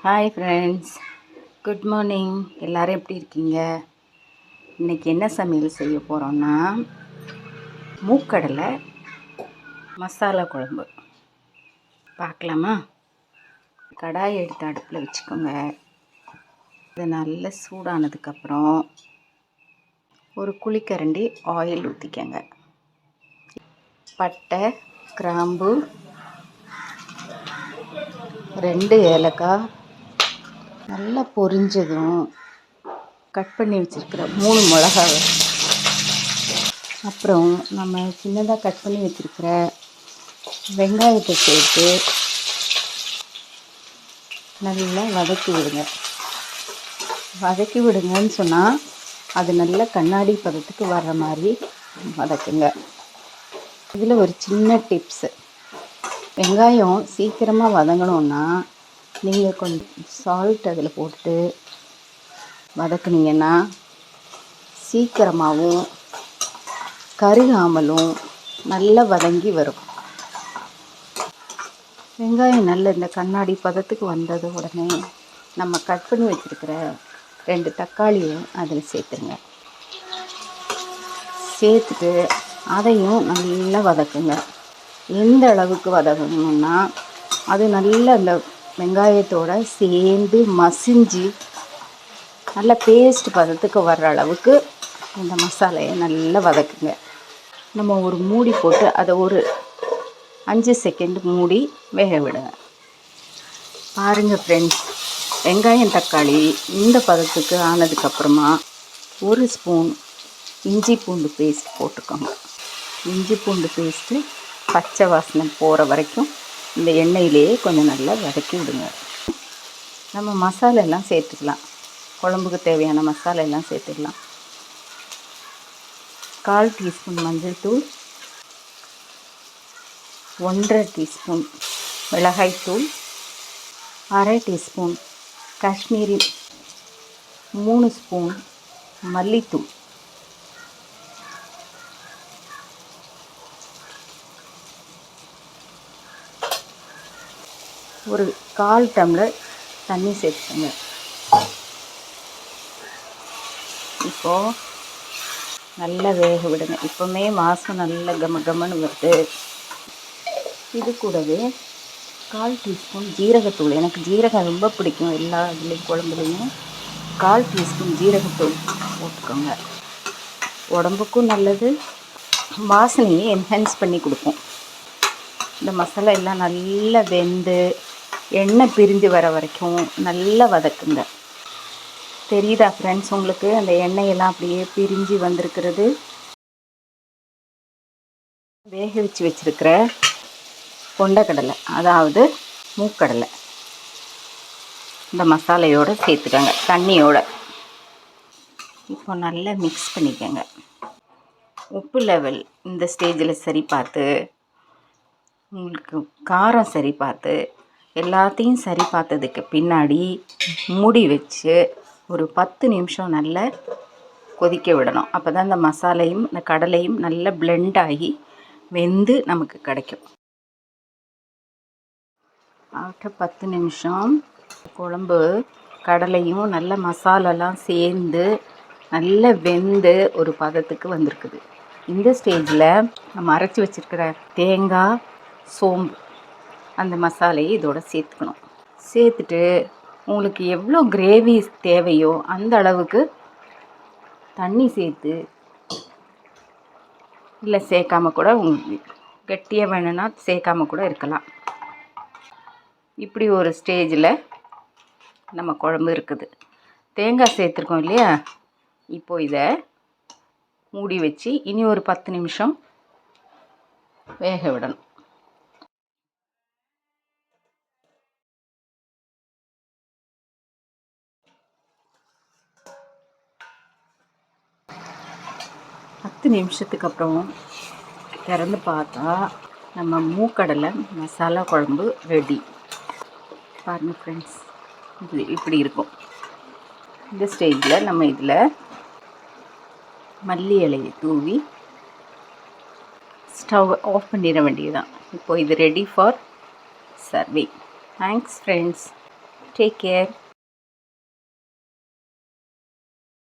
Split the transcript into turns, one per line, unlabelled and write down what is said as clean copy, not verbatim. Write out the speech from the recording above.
Hi friends, good morning. எல்லோரும் எப்படி இருக்கீங்க? இன்றைக்கி என்ன சமையல் செய்ய போகிறோன்னா மூக்கடலை மசாலா குழம்பு பார்க்கலாமா? கடாயை எடுத்து அடுப்பில் வச்சுக்கோங்க. இது நல்லா சூடானதுக்கப்புறம் ஒரு குழிக்கரண்டி ஆயில் ஊற்றிக்கங்க. பட்டை, கிராம்பு, 2 ஏலக்காய் நல்லா பொரிஞ்சதும் கட் பண்ணி வச்சுருக்கிற 3 மிளகாய், அப்புறம் நம்ம சின்னதாக கட் பண்ணி வச்சுருக்கிற வெங்காயத்தை சேர்த்து நல்லா வதக்கி விடுங்கன்னு சொன்னால் அது நல்லா கண்ணாடி பதத்துக்கு வர்ற மாதிரி வதக்குங்க. இதில் ஒரு சின்ன டிப்ஸு, வெங்காயம் சீக்கிரமாக வதங்கணுன்னா நீங்கள் கொஞ்சம் சால்ட் அதில் போட்டு வதக்குனீங்கன்னா சீக்கிரமாகவும் கருகாமலும் நல்லா வதங்கி வரும். வெங்காயம் நல்ல இந்த கண்ணாடி பதத்துக்கு வந்தது உடனே நம்ம கட் பண்ணி வச்சுருக்கிற 2 தக்காளியை அதில் சேர்த்துருங்க. சேர்த்துட்டு அதையும் நல்லா வதக்குங்க. எந்த அளவுக்கு வதக்கணுன்னா அது நல்லா அந்த வெங்காயத்தோடு சேர்ந்து மசிஞ்சு நல்லா பேஸ்ட் பதத்துக்கு வர்ற அளவுக்கு இந்த மசாலையை நல்லா வதக்குங்க. நம்ம ஒரு மூடி போட்டு அதை ஒரு 5 செகண்ட் மூடி வேக விடுங்க. பாருங்கள் ஃப்ரெண்ட்ஸ், வெங்காயம் தக்காளி இந்த பதத்துக்கு ஆனதுக்கப்புறமா 1 ஸ்பூன் இஞ்சி பூண்டு பேஸ்ட் போட்டுக்கோங்க. இஞ்சி பூண்டு பேஸ்ட்டு பச்சை வாசனை போகிற வரைக்கும் இந்த எண்ணெயிலேயே கொஞ்சம் நல்லா வதக்கி விடுங்க. நம்ம மசாலா எல்லாம் சேர்த்துக்கலாம். குழம்புக்கு தேவையான மசாலா எல்லாம் சேர்த்துக்கலாம். 1/4 டீஸ்பூன் மஞ்சள் தூள், 1/2 டீஸ்பூன் மிளகாய்த்தூள், 1/2 டீஸ்பூன் காஷ்மீரி, 3 ஸ்பூன் மல்லித்தூள், ஒரு 1/4 டம்ளர் தண்ணி சேர்த்துக்கோங்க. இப்போது நல்லா வேக விடுங்க. இப்போவுமே வாசம் நல்லா கமன்னு வருது. இது கூடவே 1/4 டீஸ்பூன் ஜீரகத்தூள், எனக்கு ஜீரகம் ரொம்ப பிடிக்கும், எல்லா இதுலேயும் குழம்புலையும் 1/4 டீஸ்பூன் ஜீரகத்தூள் போட்டுக்கோங்க. உடம்புக்கும் நல்லது, வாசனையை என்ஹான்ஸ் பண்ணி கொடுக்கும். இந்த மசாலா எல்லாம் நல்லா வெந்து எண்ணெய் பிரிஞ்சு வர வரைக்கும் நல்லா வதக்குங்க. தெரியுதா ஃப்ரெண்ட்ஸ் உங்களுக்கு? அந்த எண்ணெயெல்லாம் அப்படியே பிரிஞ்சு வந்திருக்கிறது. வேக வச்சுருக்கிற கொண்டக்கடலை, அதாவது மூக்கடலை, இந்த மசாலையோடு சேர்த்துக்கோங்க, தண்ணியோட. இப்போ நல்லா மிக்ஸ் பண்ணிக்கோங்க. உப்பு லெவல் இந்த ஸ்டேஜில் சரி பார்த்து, உங்களுக்கு காரம் சரி பார்த்து, எல்லாத்தையும் சரி பார்த்ததுக்கு பின்னாடி மூடி வச்சு ஒரு 10 நிமிஷம் நல்லா கொதிக்க விடணும். அப்போ தான் இந்த மசாலையும் இந்த கடலையும் நல்லா பிளெண்ட் ஆகி வெந்து நமக்கு கிடைக்கும். ஆஃப்டர் 10 நிமிஷம் குழம்பு கடலையும் நல்ல மசாலாலாம் சேர்ந்து நல்லா வெந்து ஒரு பதத்துக்கு வந்திருக்குது. இந்த ஸ்டேஜில் நம்ம அரைச்சி வச்சுருக்கிற தேங்காய், சோம்பு அந்த மசாலையை இதோட சேர்த்துக்கணும். சேர்த்துட்டு உங்களுக்கு எவ்வளோ கிரேவி தேவையோ அந்த அளவுக்கு தண்ணி சேர்த்து, இல்லை சேர்க்காம கூட உங்களுக்கு கெட்டியாக வேணும்னா சேர்க்காம கூட இருக்கலாம். இப்படி ஒரு ஸ்டேஜில் நம்ம குழம்பு இருக்குது. தேங்காய் சேர்த்துருக்கோம் இல்லையா? இப்போது இதை மூடி வச்சு இனி ஒரு 10 நிமிஷம் வேக விடணும். பத்து நிமிஷத்துக்கு அப்புறம் திறந்து பார்த்தா நம்ம மூக்கடலை மசாலா குழம்பு ரெடி. பாருங்கள் ஃப்ரெண்ட்ஸ், இது இப்படி இருக்கும். இந்த ஸ்டேஜில் நம்ம இதில் மல்லி இலையை தூவி ஸ்டவ் ஆஃப் பண்ணிட வேண்டியதுதான். இப்போது இது ready for serving. Thanks friends. Take care.